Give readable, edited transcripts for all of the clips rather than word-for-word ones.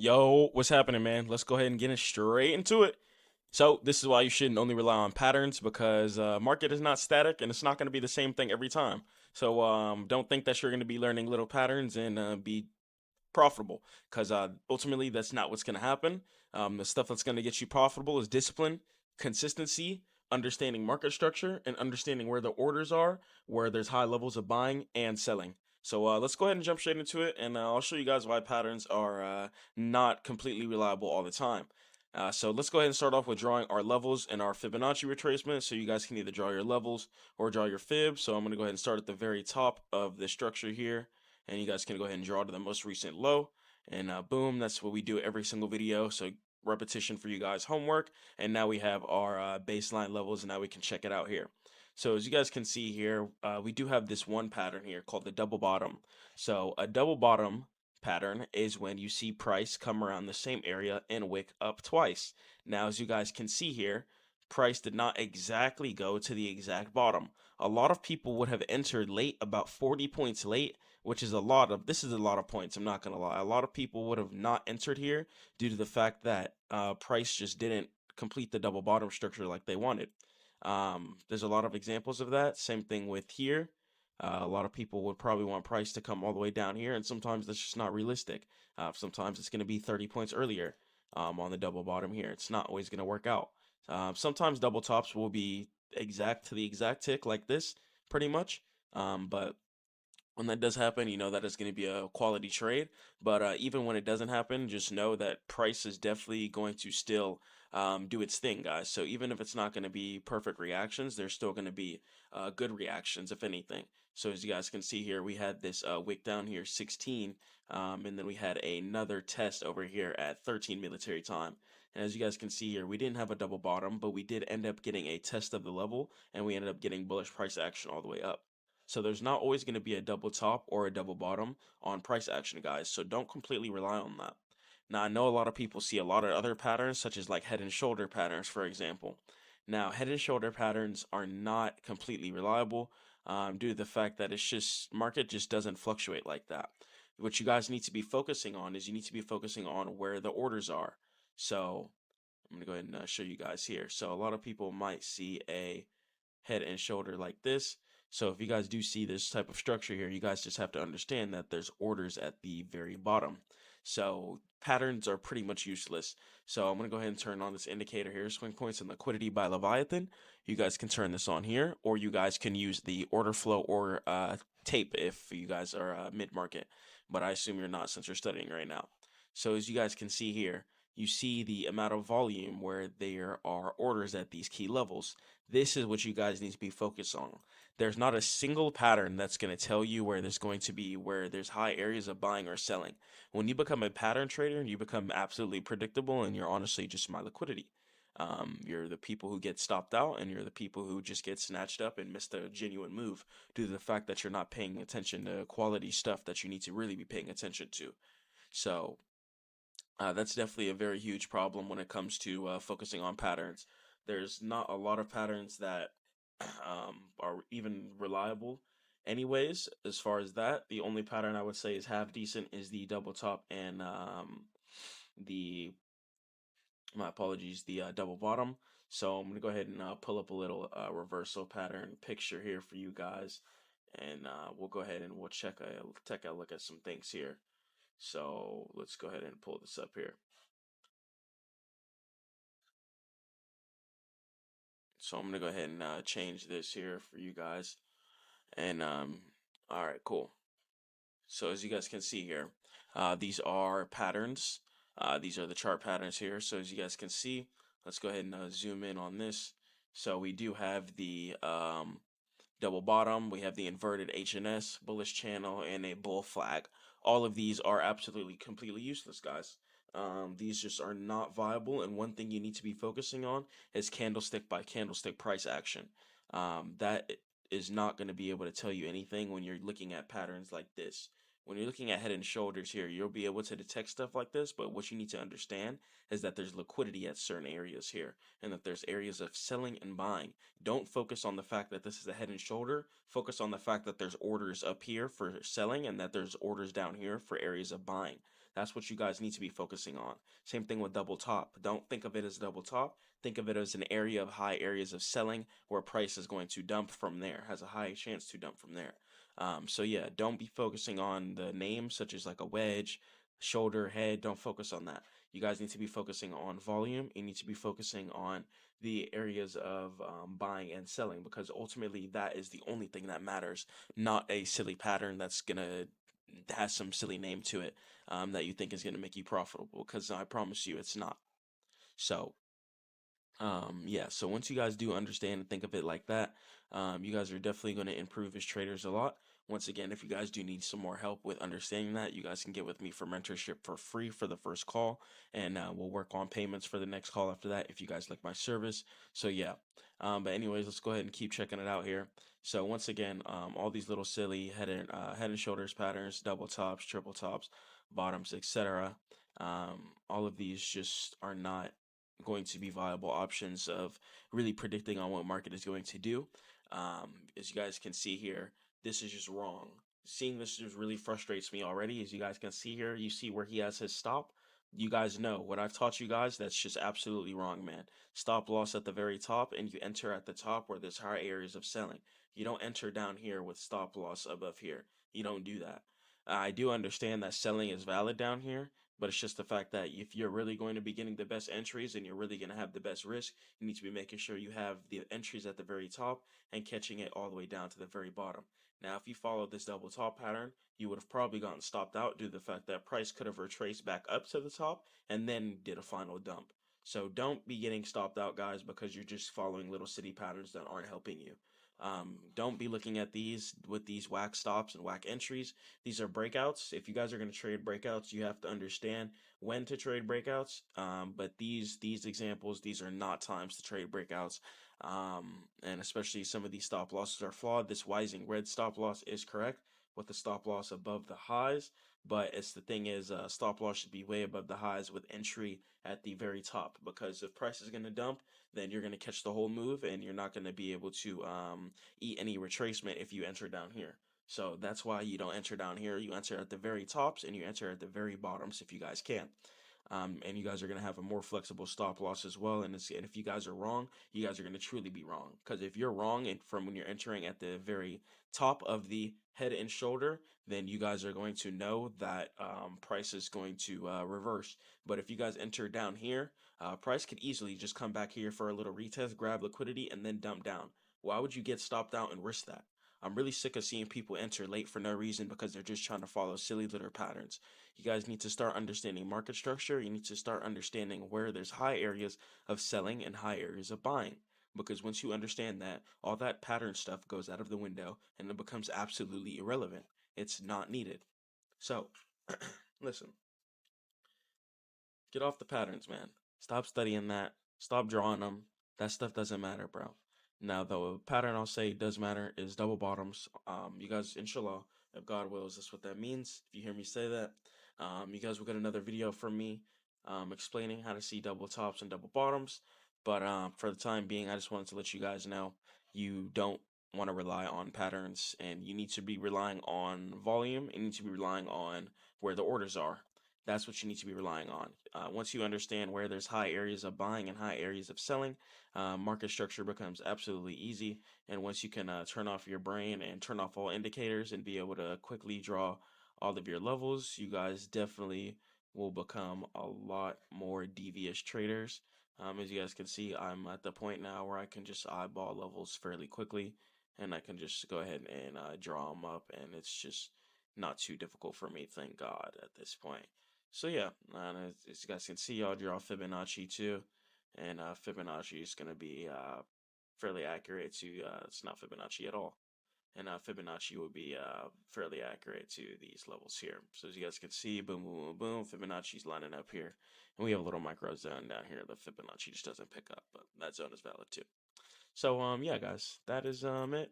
Yo, what's happening, man? Let's go ahead and get straight into it. So, this is why you shouldn't only rely on patterns because market is not static and it's not going to be the same thing every time. So, don't think that you're going to be learning little patterns and be profitable because ultimately that's not what's going to happen. The stuff that's going to get you profitable is discipline, consistency, understanding market structure, and understanding where the orders are, where there's high levels of buying and selling. So let's go ahead and jump straight into it, and I'll show you guys why patterns are not completely reliable all the time. So let's go ahead and start off with drawing our levels and our Fibonacci retracement. So you guys can either draw your levels or draw your fib. So I'm going to go ahead and start at the very top of the structure here, and you guys can go ahead and draw to the most recent low, and boom, that's what we do every single video. So repetition for you guys homework, and now we have our baseline levels, and now we can check it out here. So as you guys can see here, we do have this one pattern here called the double bottom. So a double bottom pattern is when you see price come around the same area and wick up twice. Now as you guys can see here, price did not exactly go to the exact bottom. A lot of people would have entered late, about 40 points late, which is a lot of, this is a lot of points, I'm not gonna lie. A lot of people would have not entered here due to the fact that price just didn't complete the double bottom structure like they wanted. There's a lot of examples of that. Same thing with here. A lot of people would probably want price to come all the way down here, and sometimes that's just not realistic. Sometimes it's going to be 30 points earlier on the double bottom here. It's not always going to work out. Sometimes double tops will be exact to the exact tick like this, pretty much. But when that does happen, you know that is going to be a quality trade. But even when it doesn't happen, just know that price is definitely going to still do its thing, guys. So even if it's not going to be perfect reactions, there's still going to be good reactions, if anything. So as you guys can see here, we had this wick down here, 16, and then we had another test over here at 13 military time. And as you guys can see here, we didn't have a double bottom, but we did end up getting a test of the level, and we ended up getting bullish price action all the way up. So there's not always going to be a double top or a double bottom on price action, guys. So don't completely rely on that. Now, I know a lot of people see a lot of other patterns, such as like head and shoulder patterns, for example. Now, head and shoulder patterns are not completely reliable due to the fact that it's just, market just doesn't fluctuate like that. What you guys need to be focusing on is you need to be focusing on where the orders are. So I'm going to go ahead and show you guys here. So a lot of people might see a head and shoulder like this. So if you guys do see this type of structure here, you guys just have to understand that there's orders at the very bottom. So patterns are pretty much useless. So I'm going to go ahead and turn on this indicator here, swing points and liquidity by Leviathan. You guys can turn this on here, or you guys can use the order flow or tape if you guys are mid-market. But I assume you're not since you're studying right now. So as you guys can see here, you see the amount of volume where there are orders at these key levels. This is what you guys need to be focused on. There's not a single pattern that's going to tell you where there's going to be where there's high areas of buying or selling. When you become a pattern trader, you become absolutely predictable, and you're honestly just my liquidity. You're the people who get stopped out, and you're the people who just get snatched up and miss the genuine move due to the fact that you're not paying attention to quality stuff that you need to really be paying attention to. So that's definitely a very huge problem when it comes to focusing on patterns. There's not a lot of patterns that are even reliable. Anyways, as far as that, the only pattern I would say is half decent is the double top and the, my apologies, the double bottom. So I'm gonna go ahead and pull up a little reversal pattern picture here for you guys, and we'll go ahead and we'll take a look at some things here. So let's go ahead and pull this up here. So I'm gonna go ahead and change this here for you guys. And all right, cool. So as you guys can see here, these are patterns. These are the chart patterns here. So as you guys can see, let's go ahead and zoom in on this. So we do have the double bottom, we have the inverted HNS, bullish channel, and a bull flag. All of these are absolutely completely useless, guys. These just are not viable, and one thing you need to be focusing on is candlestick by candlestick price action. That is not going to be able to tell you anything when you're looking at patterns like this. When you're looking at head and shoulders here, you'll be able to detect stuff like this, but what you need to understand is that there's liquidity at certain areas here, and that there's areas of selling and buying. Don't focus on the fact that this is a head and shoulder. Focus on the fact that there's orders up here for selling and that there's orders down here for areas of buying. That's what you guys need to be focusing on. Same thing with double top. Don't think of it as double top. Think of it as an area of high areas of selling where price is going to dump from there, has a high chance to dump from there. So yeah, don't be focusing on the names such as like a wedge, shoulder, head. Don't focus on that. You guys need to be focusing on volume. You need to be focusing on the areas of buying and selling because ultimately that is the only thing that matters, not a silly pattern that's gonna has some silly name to it that you think is gonna make you profitable. Because I promise you, it's not. So yeah, so once you guys do understand and think of it like that, you guys are definitely going to improve as traders a lot. Once again, if you guys do need some more help with understanding that, you guys can get with me for mentorship for free for the first call, and we'll work on payments for the next call after that if you guys like my service. So yeah, but anyways, let's go ahead and keep checking it out here. So once again, all these little silly head and shoulders patterns, double tops, triple tops, bottoms, etc. All of these just are not going to be viable options of really predicting on what market is going to do. As you guys can see here, this is just wrong. Seeing this just really frustrates me already. As you guys can see here, you see where he has his stop. You guys know what I've taught you guys. That's just absolutely wrong, man. Stop loss at the very top, and you enter at the top where there's high areas of selling. You don't enter down here with stop loss above here. You don't do that. I do understand that selling is valid down here, but it's just the fact that if you're really going to be getting the best entries and you're really going to have the best risk, you need to be making sure you have the entries at the very top and catching it all the way down to the very bottom. Now, if you followed this double top pattern, you would have probably gotten stopped out due to the fact that price could have retraced back up to the top and then did a final dump. So don't be getting stopped out, guys, because you're just following little city patterns that aren't helping you. Don't be looking at these with these whack stops and whack entries. These are breakouts. If you guys are going to trade breakouts, you have to understand when to trade breakouts. But these examples, these are not times to trade breakouts. And especially some of these stop losses are flawed. This Wising red stop loss is correct with the stop loss above the highs, but it's the thing is stop loss should be way above the highs with entry at the very top, because if price is going to dump, then you're going to catch the whole move and you're not going to be able to eat any retracement if you enter down here. So that's why you don't enter down here. You enter at the very tops and you enter at the very bottoms if you guys can. And you guys are going to have a more flexible stop loss as well. And if you guys are wrong, you guys are going to truly be wrong. Because if you're wrong and from when you're entering at the very top of the head and shoulder, then you guys are going to know that price is going to reverse. But if you guys enter down here, price could easily just come back here for a little retest, grab liquidity, and then dump down. Why would you get stopped out and risk that? I'm really sick of seeing people enter late for no reason because they're just trying to follow silly little patterns. You guys need to start understanding market structure. You need to start understanding where there's high areas of selling and high areas of buying. Because once you understand that, all that pattern stuff goes out of the window and it becomes absolutely irrelevant. It's not needed. So, listen, get off the patterns, man. Stop studying that. Stop drawing them. That stuff doesn't matter, bro. Now, the pattern I'll say does matter is double bottoms. You guys, inshallah, if God wills, that's what that means. If you hear me say that, you guys will get another video from me explaining how to see double tops and double bottoms. But for the time being, I just wanted to let you guys know you don't want to rely on patterns, and you need to be relying on volume. And you need to be relying on where the orders are. That's what you need to be relying on. Once you understand where there's high areas of buying and high areas of selling, market structure becomes absolutely easy. And once you can turn off your brain and turn off all indicators and be able to quickly draw all of your levels, you guys definitely will become a lot more devious traders. As you guys can see, I'm at the point now where I can just eyeball levels fairly quickly, and I can just go ahead and draw them up, and it's just not too difficult for me, thank God, at this point. So yeah, and as you guys can see, I'll draw Fibonacci too, and Fibonacci is going to be fairly accurate to, it's not Fibonacci at all, and Fibonacci would be fairly accurate to these levels here. So as you guys can see, boom, boom, boom, boom, Fibonacci's lining up here, and we have a little micro zone down here. The Fibonacci just doesn't pick up, but that zone is valid too. So yeah, guys, that is it.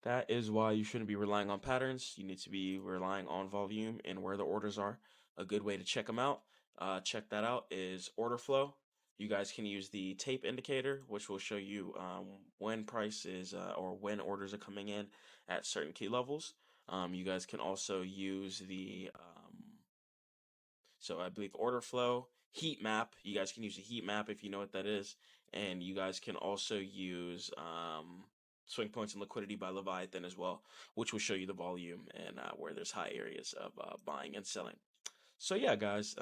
That is why you shouldn't be relying on patterns. You need to be relying on volume and where the orders are. A good way to check them out, check that out, is order flow. You guys can use the tape indicator, which will show you when price is or when orders are coming in at certain key levels. You guys can also use the So I believe order flow, heat map. You guys can use a heat map if you know what that is, and you guys can also use swing points and liquidity by Leviathan as well, which will show you the volume and where there's high areas of buying and selling. So yeah, guys,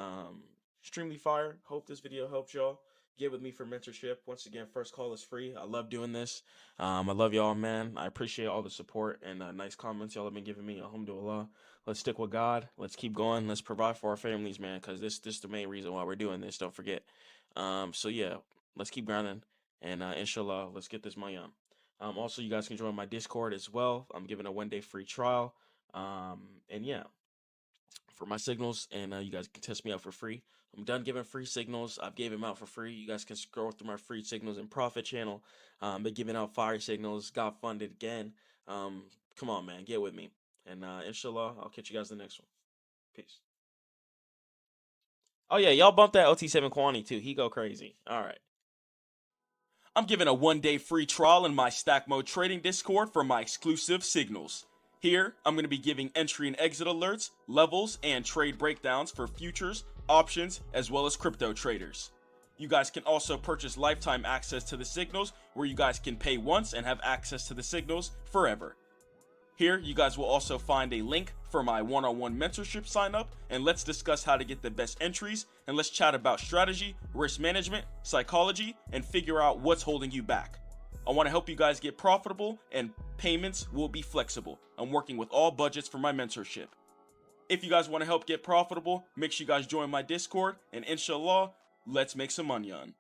extremely fire. Hope this video helps y'all. Get with me for mentorship. Once again, first call is free. I love doing this. I love y'all, man. I appreciate all the support and nice comments y'all have been giving me. Alhamdulillah. Let's stick with God. Let's keep going. Let's provide for our families, man, because this is the main reason why we're doing this. Don't forget. So yeah, let's keep grinding, and inshallah, let's get this money on. Also, you guys can join my Discord as well. I'm giving a 1-day free trial. And yeah, for my signals, and you guys can test me out for free. I'm done giving free signals. I've gave them out for free. You guys can scroll through my free signals and profit channel. Been giving out fire signals. Got funded again. Come on, man, get with me. And inshallah, I'll catch you guys in the next one. Peace. Oh yeah, y'all bump that OT7 quantity too. He go crazy. All right. I'm giving a 1-day free trial in my stack mode trading Discord for my exclusive signals. Here, I'm going to be giving entry and exit alerts, levels, and trade breakdowns for futures, options, as well as crypto traders. You guys can also purchase lifetime access to the signals, where you guys can pay once and have access to the signals forever. Here, you guys will also find a link for my one-on-one mentorship sign up, and let's discuss how to get the best entries, and let's chat about strategy, risk management, psychology, and figure out what's holding you back. I want to help you guys get profitable, and payments will be flexible. I'm working with all budgets for my mentorship. If you guys want to help get profitable, make sure you guys join my Discord, and inshallah, let's make some money on.